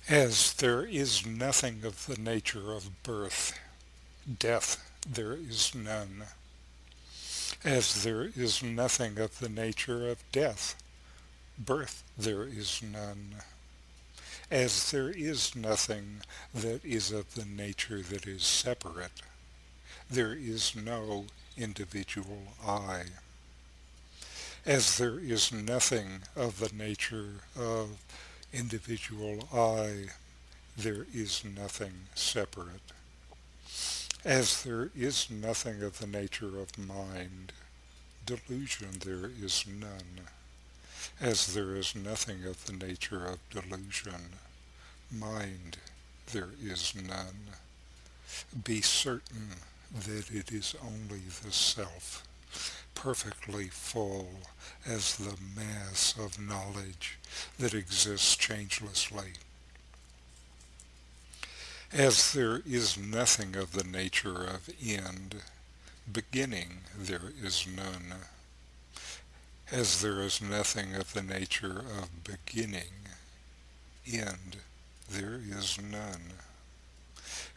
As there is nothing of the nature of birth, death there is none. As there is nothing of the nature of death, birth there is none. As there is nothing that is of the nature that is separate, there is no individual I. As there is nothing of the nature of individual I, there is nothing separate. As there is nothing of the nature of mind, delusion there is none. As there is nothing of the nature of delusion, mind there is none. Be certain that it is only the self, perfectly full as the mass of knowledge that exists changelessly. As there is nothing of the nature of end, beginning there is none. As there is nothing of the nature of beginning, end there is none.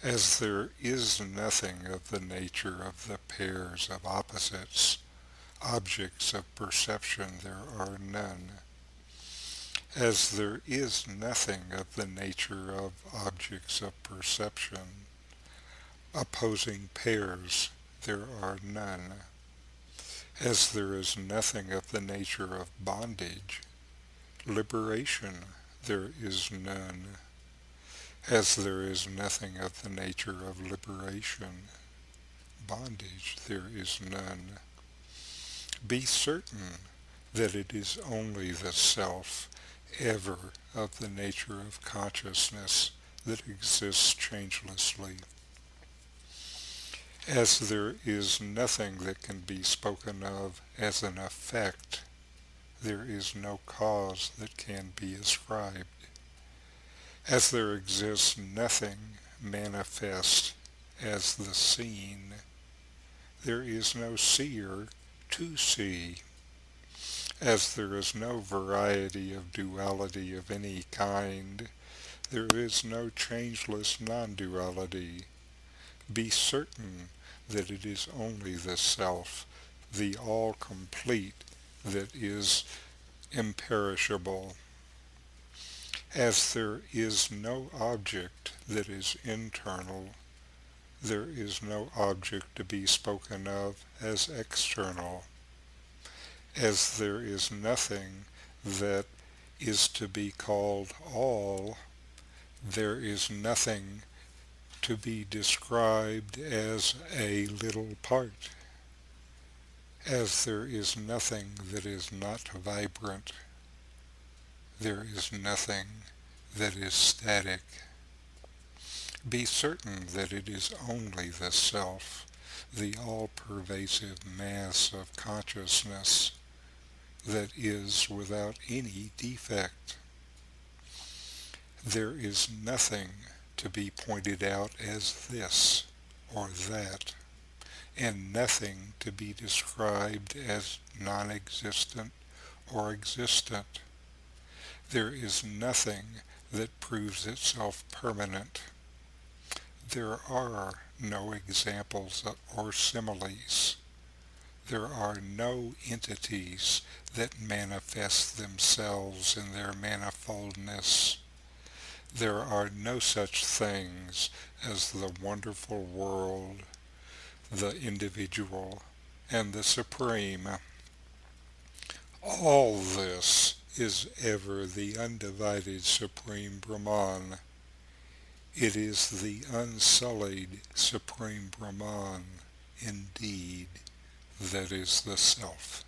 As there is nothing of the nature of the pairs of opposites, objects of perception there are none. As there is nothing of the nature of objects of perception, opposing pairs there are none. As there is nothing of the nature of bondage, liberation there is none. As there is nothing of the nature of liberation, bondage there is none. Be certain that it is only the self, ever of the nature of consciousness, that exists changelessly. As there is nothing that can be spoken of as an effect, there is no cause that can be ascribed. As there exists nothing manifest as the seen, there is no seer to see. As there is no variety of duality of any kind, there is no changeless non-duality. Be certain that it is only the self, the all-complete, that is imperishable. As there is no object that is internal, there is no object to be spoken of as external. As there is nothing that is to be called all, there is nothing to be described as a little part. As there is nothing that is not vibrant, there is nothing that is static. Be certain that it is only the self, the all-pervasive mass of consciousness, that is without any defect. There is nothing to be pointed out as this or that, and nothing to be described as non-existent or existent. There is nothing that proves itself permanent. There are no examples or similes. There are no entities that manifest themselves in their manifoldness. There are no such things as the wonderful world, the individual, and the supreme. All this is ever the undivided Supreme Brahman. It is the unsullied Supreme Brahman, indeed, that is the Self.